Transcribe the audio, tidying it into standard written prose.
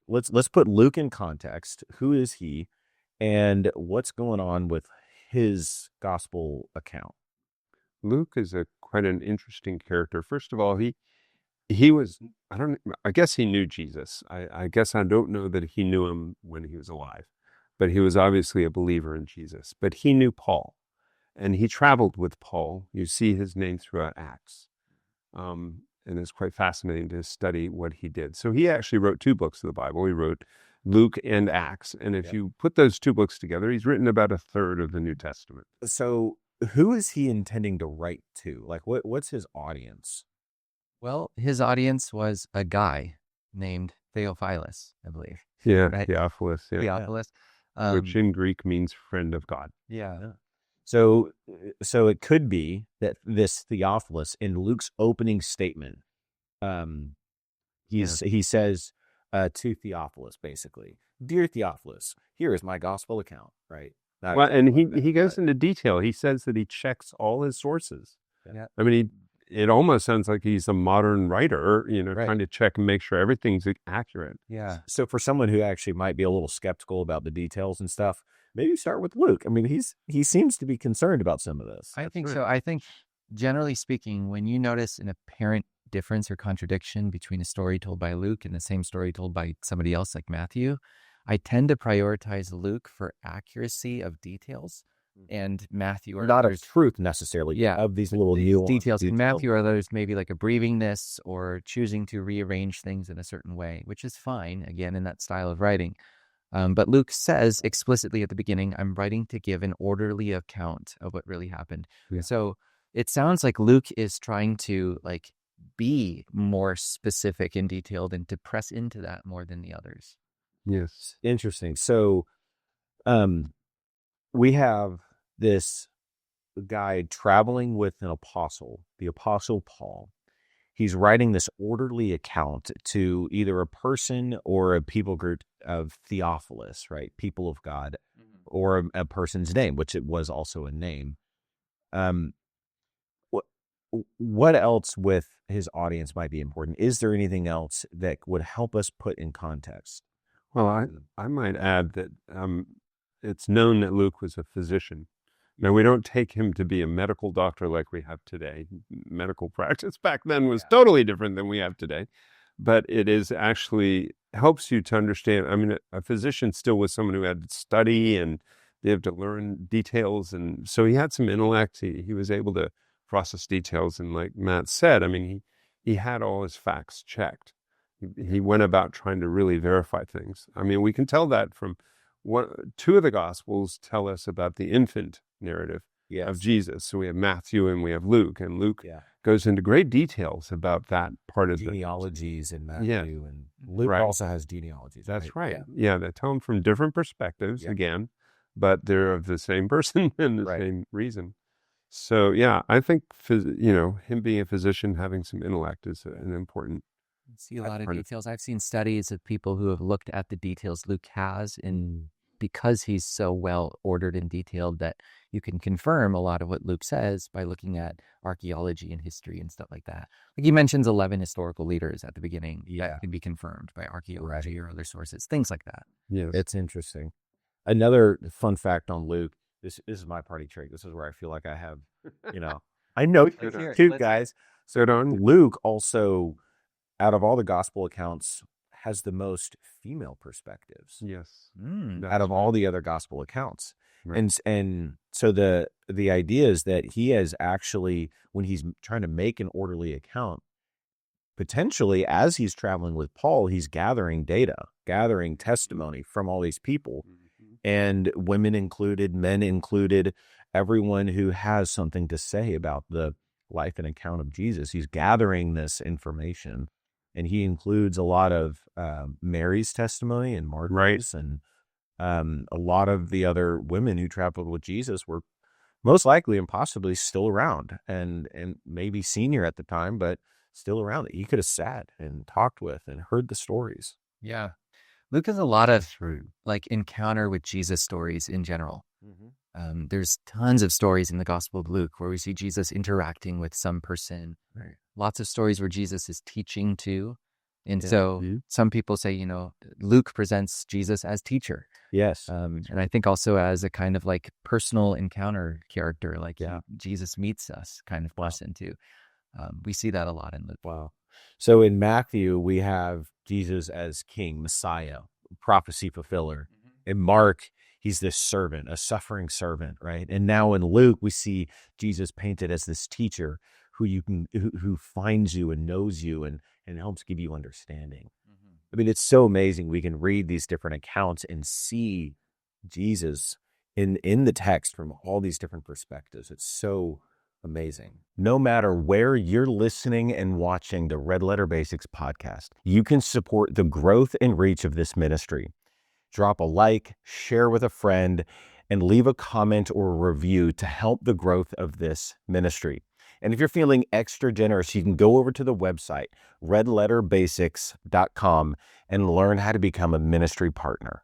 let's put Luke in context. Who is he, and what's going on with his gospel account? Luke is quite an interesting character. First of all, he was, I guess he knew Jesus. I guess I don't know that he knew him when he was alive, but he was obviously a believer in Jesus. But he knew Paul, and he traveled with Paul. You see his name throughout Acts. And it's quite fascinating to study what he did. So he actually wrote two books of the Bible. He wrote Luke and Acts. And if you put those two books together, he's written about a third of the New Testament. So who is he intending to write to? Like, what's his audience? Well, his audience was a guy named Theophilus, I believe. Yeah, Right? Theophilus. Yeah. Theophilus. Which in Greek means friend of God. Yeah. So it could be that this Theophilus in Luke's opening statement, he says to Theophilus, basically, "Dear Theophilus, here is my gospel account." Right. Well, and he goes into detail. He says that he checks all his sources. Yeah. I mean, it almost sounds like he's a modern writer, trying to check and make sure everything's accurate. Yeah. So for someone who actually might be a little skeptical about the details and stuff, maybe start with Luke. I mean, he seems to be concerned about some of this. I think so. I think, generally speaking, when you notice an apparent difference or contradiction between a story told by Luke and the same story told by somebody else like Matthew, I tend to prioritize Luke for accuracy of details, and Matthew or not others, of truth necessarily. Yeah, of these little nuanced details. In Matthew or others, maybe like abbrevingness or choosing to rearrange things in a certain way, which is fine, again, in that style of writing. But Luke says explicitly at the beginning, I'm writing to give an orderly account of what really happened. Yeah. So it sounds like Luke is trying to be more specific and detailed and to press into that more than the others. Yes. Interesting. So we have this guy traveling with an apostle, the Apostle Paul. He's writing this orderly account to either a person or a people group of Theophilus, right? People of God, or a person's name, which it was also a name. What else with his audience might be important? Is there anything else that would help us put in context? Well, I might add that it's known that Luke was a physician. Now, we don't take him to be a medical doctor like we have today. Medical practice back then was totally different than we have today. But it is actually helps you to understand. I mean, a physician still was someone who had to study and they have to learn details. And so he had some intellect. He was able to process details. And like Matt said, I mean, he had all his facts checked. He went about trying to really verify things. I mean, we can tell that from two of the Gospels tell us about the infant narrative of Jesus. So we have Matthew and we have Luke, and Luke goes into great details about that part of genealogies in Matthew, and Luke also has genealogies. That's right. Yeah, they tell them from different perspectives again, but they're of the same person and the same reason. So yeah, I think him being a physician, having some intellect is an important. See a lot of details. I've seen studies of people who have looked at the details Luke has, and because he's so well ordered and detailed that you can confirm a lot of what Luke says by looking at archaeology and history and stuff like that. Like he mentions 11 historical leaders at the beginning that can be confirmed by archaeology or other sources, things like that. Yeah, it's interesting. Another fun fact on Luke, this is my party trick. This is where I feel like I have, I know two guys. So on Luke also, out of all the gospel accounts, has the most female perspectives. Yes. Out of all the other gospel accounts. Right. And so the idea is that he has actually, when he's trying to make an orderly account, potentially as he's traveling with Paul, he's gathering data, gathering testimony from all these people, and women included, men included, everyone who has something to say about the life and account of Jesus. He's gathering this information. And he includes a lot of Mary's testimony and Martha's, and a lot of the other women who traveled with Jesus were most likely and possibly still around, and maybe senior at the time, but still around that he could have sat and talked with and heard the stories. Yeah. Luke has a lot of encounter with Jesus stories in general. There's tons of stories in the Gospel of Luke where we see Jesus interacting with some person. Lots of stories where Jesus is teaching to And so some people say, Luke presents Jesus as teacher. Yes. And I think also as a kind of like personal encounter character, like Jesus meets us kind of person too. We see that a lot in Luke. Wow. So in Matthew, we have Jesus as King, Messiah, prophecy fulfiller. In Mark, he's this servant, a suffering servant, right? And now in Luke, we see Jesus painted as this teacher who finds you and knows you and helps give you understanding. I mean, it's so amazing. We can read these different accounts and see Jesus in the text from all these different perspectives. It's so amazing. No matter where you're listening and watching the Red Letter Basics podcast, you can support the growth and reach of this ministry. Drop a like, share with a friend, and leave a comment or a review to help the growth of this ministry. And if you're feeling extra generous, you can go over to the website, redletterbasics.com, and learn how to become a ministry partner.